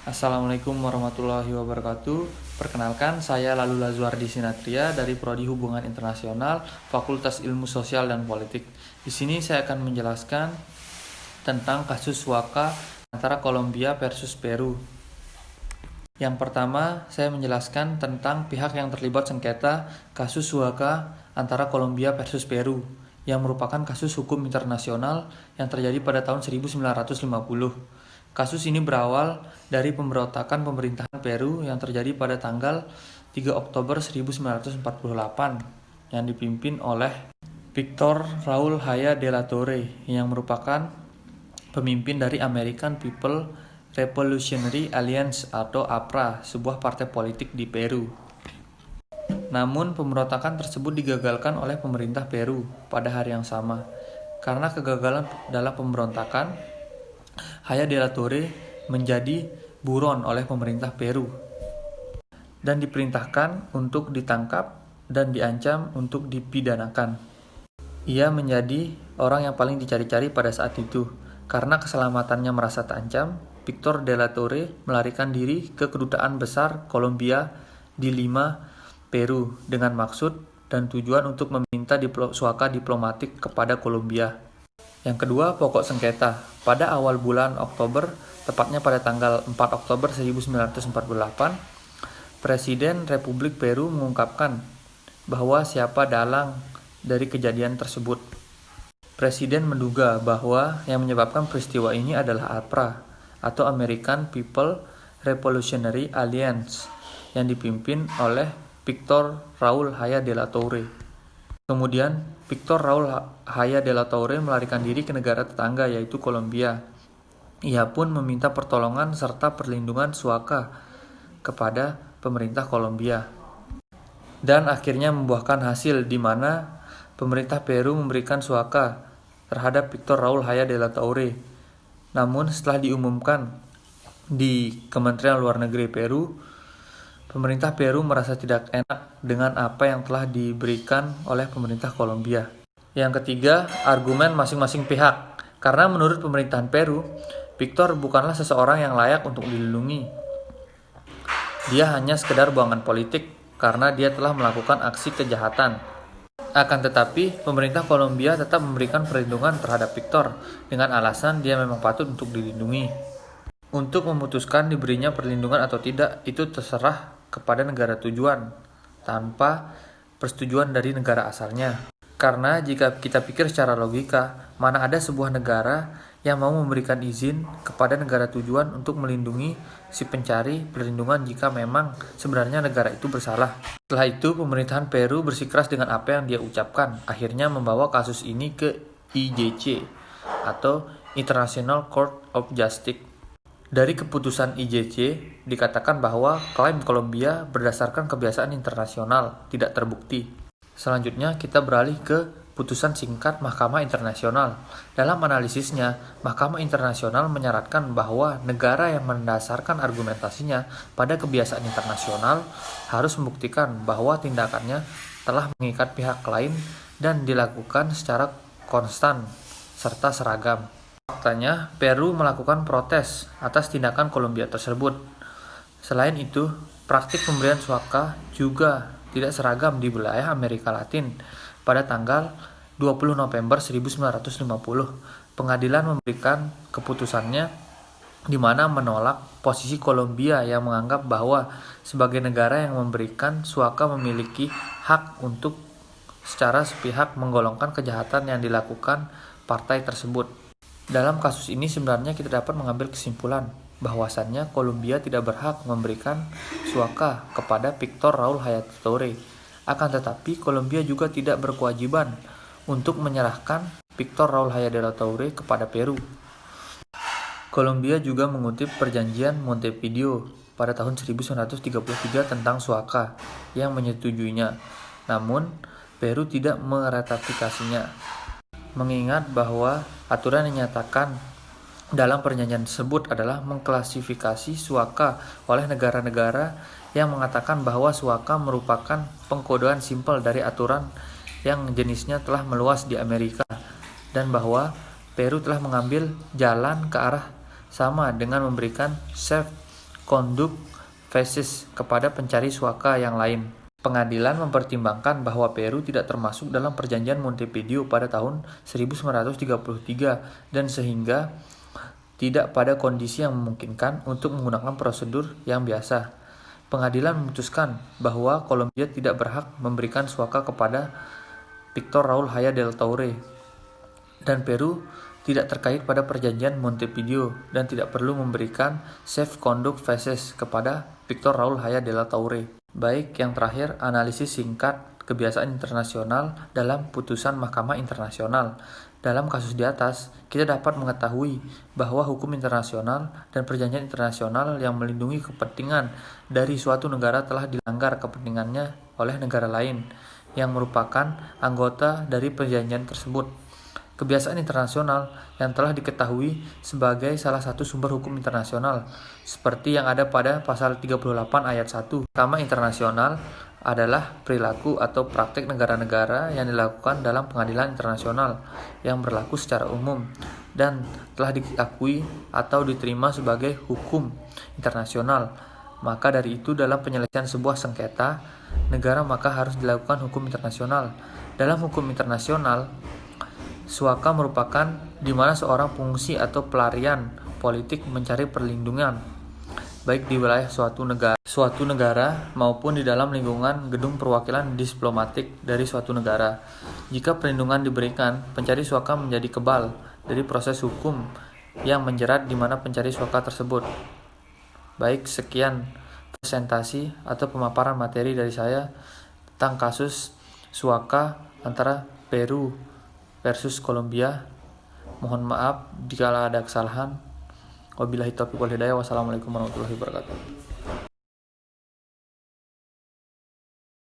Assalamualaikum warahmatullahi wabarakatuh. Perkenalkan, saya Lalu Lazuardi Sinatria dari Prodi Hubungan Internasional, Fakultas Ilmu Sosial dan Politik. Di sini saya akan menjelaskan tentang kasus suaka antara Kolombia versus Peru. Yang pertama, saya menjelaskan tentang pihak yang terlibat sengketa kasus suaka antara Kolombia versus Peru, yang merupakan kasus hukum internasional yang terjadi pada tahun 1950. Kasus ini berawal dari pemberontakan pemerintahan Peru yang terjadi pada tanggal 3 Oktober 1948 yang dipimpin oleh Victor Raúl Haya de la Torre yang merupakan pemimpin dari American People Revolutionary Alliance atau APRA, sebuah partai politik di Peru. Namun pemberontakan tersebut digagalkan oleh pemerintah Peru pada hari yang sama. Karena kegagalan dalam pemberontakan, Haya de la Torre menjadi buron oleh pemerintah Peru dan diperintahkan untuk ditangkap dan diancam untuk dipidanakan. Ia menjadi orang yang paling dicari-cari pada saat itu. Karena keselamatannya merasa terancam, Victor de la Torre melarikan diri ke kedutaan besar Kolombia di Lima, Peru dengan maksud dan tujuan untuk meminta suaka diplomatik kepada Kolombia. Yang kedua, pokok sengketa. Pada awal bulan Oktober, tepatnya pada tanggal 4 Oktober 1948, Presiden Republik Peru mengungkapkan bahwa siapa dalang dari kejadian tersebut. Presiden menduga bahwa yang menyebabkan peristiwa ini adalah APRA atau American People Revolutionary Alliance yang dipimpin oleh Victor Raúl Haya de la Torre. Kemudian, Victor Raúl Haya de la Torre melarikan diri ke negara tetangga yaitu Kolombia. Ia pun meminta pertolongan serta perlindungan suaka kepada pemerintah Kolombia. Dan akhirnya membuahkan hasil di mana pemerintah Peru memberikan suaka terhadap Victor Raúl Haya de la Torre. Namun setelah diumumkan di Kementerian Luar Negeri Peru, pemerintah Peru merasa tidak enak dengan apa yang telah diberikan oleh pemerintah Kolombia. Yang ketiga, argumen masing-masing pihak. Karena menurut pemerintahan Peru, Victor bukanlah seseorang yang layak untuk dilindungi. Dia hanya sekedar buangan politik karena dia telah melakukan aksi kejahatan. Akan tetapi, pemerintah Kolombia tetap memberikan perlindungan terhadap Victor dengan alasan dia memang patut untuk dilindungi. Untuk memutuskan diberinya perlindungan atau tidak, itu terserah kepada negara tujuan tanpa persetujuan dari negara asalnya. Karena jika kita pikir secara logika, mana ada sebuah negara yang mau memberikan izin kepada negara tujuan untuk melindungi si pencari perlindungan jika memang sebenarnya negara itu bersalah. Setelah itu, pemerintahan Peru bersikeras dengan apa yang dia ucapkan, akhirnya membawa kasus ini ke ICJ atau International Court of Justice. Dari keputusan ICJ dikatakan bahwa klaim Kolombia berdasarkan kebiasaan internasional tidak terbukti. Selanjutnya kita beralih ke putusan singkat Mahkamah Internasional. Dalam analisisnya, Mahkamah Internasional menyarankan bahwa negara yang mendasarkan argumentasinya pada kebiasaan internasional harus membuktikan bahwa tindakannya telah mengikat pihak lain dan dilakukan secara konstan serta seragam. Faktanya, Peru melakukan protes atas tindakan Kolombia tersebut. Selain itu, praktik pemberian suaka juga tidak seragam di wilayah Amerika Latin. Pada tanggal 20 November 1950, pengadilan memberikan keputusannya di mana menolak posisi Kolombia yang menganggap bahwa sebagai negara yang memberikan suaka memiliki hak untuk secara sepihak menggolongkan kejahatan yang dilakukan partai tersebut. Dalam kasus ini sebenarnya kita dapat mengambil kesimpulan bahwasannya Kolombia tidak berhak memberikan suaka kepada Victor Raúl Haya de la Torre. Akan tetapi Kolombia juga tidak berkewajiban untuk menyerahkan Victor Raúl Haya de la Torre kepada Peru. Kolombia juga mengutip perjanjian Montevideo pada tahun 1933 tentang suaka yang menyetujuinya. Namun Peru tidak meratifikasinya. Mengingat bahwa aturan yang dinyatakan dalam perjanjian tersebut adalah mengklasifikasi suaka oleh negara-negara yang mengatakan bahwa suaka merupakan pengkodean simpel dari aturan yang jenisnya telah meluas di Amerika dan bahwa Peru telah mengambil jalan ke arah sama dengan memberikan safe conduct phases kepada pencari suaka yang lain. Pengadilan mempertimbangkan bahwa Peru tidak termasuk dalam perjanjian Montevideo pada tahun 1933 dan sehingga tidak pada kondisi yang memungkinkan untuk menggunakan prosedur yang biasa. Pengadilan memutuskan bahwa Kolombia tidak berhak memberikan suaka kepada Victor Raúl Haya del Toure dan Peru tidak terkait pada perjanjian Montevideo dan tidak perlu memberikan safe conduct phases kepada Victor Raúl Haya del Toure. Baik, yang terakhir, analisis singkat kebiasaan internasional dalam putusan Mahkamah Internasional. Dalam kasus di atas, kita dapat mengetahui bahwa hukum internasional dan perjanjian internasional yang melindungi kepentingan dari suatu negara telah dilanggar kepentingannya oleh negara lain yang merupakan anggota dari perjanjian tersebut. Kebiasaan internasional yang telah diketahui sebagai salah satu sumber hukum internasional, seperti yang ada pada pasal 38 ayat 1. Mahkamah internasional adalah perilaku atau praktik negara-negara yang dilakukan dalam pengadilan internasional yang berlaku secara umum dan telah diakui atau diterima sebagai hukum internasional. Maka dari itu dalam penyelesaian sebuah sengketa negara maka harus dilakukan hukum internasional. Dalam hukum internasional, suaka merupakan di mana seorang pengungsi atau pelarian politik mencari perlindungan, baik di wilayah suatu negara maupun di dalam lingkungan gedung perwakilan diplomatik dari suatu negara. Jika perlindungan diberikan, pencari suaka menjadi kebal dari proses hukum yang menjerat di mana pencari suaka tersebut. Baik, sekian presentasi atau pemaparan materi dari saya tentang kasus suaka antara Peru versus Kolombia. Mohon maaf jika ada kesalahan. Wabillahi taufiq wal hidayah. Wassalamualaikum warahmatullahi wabarakatuh.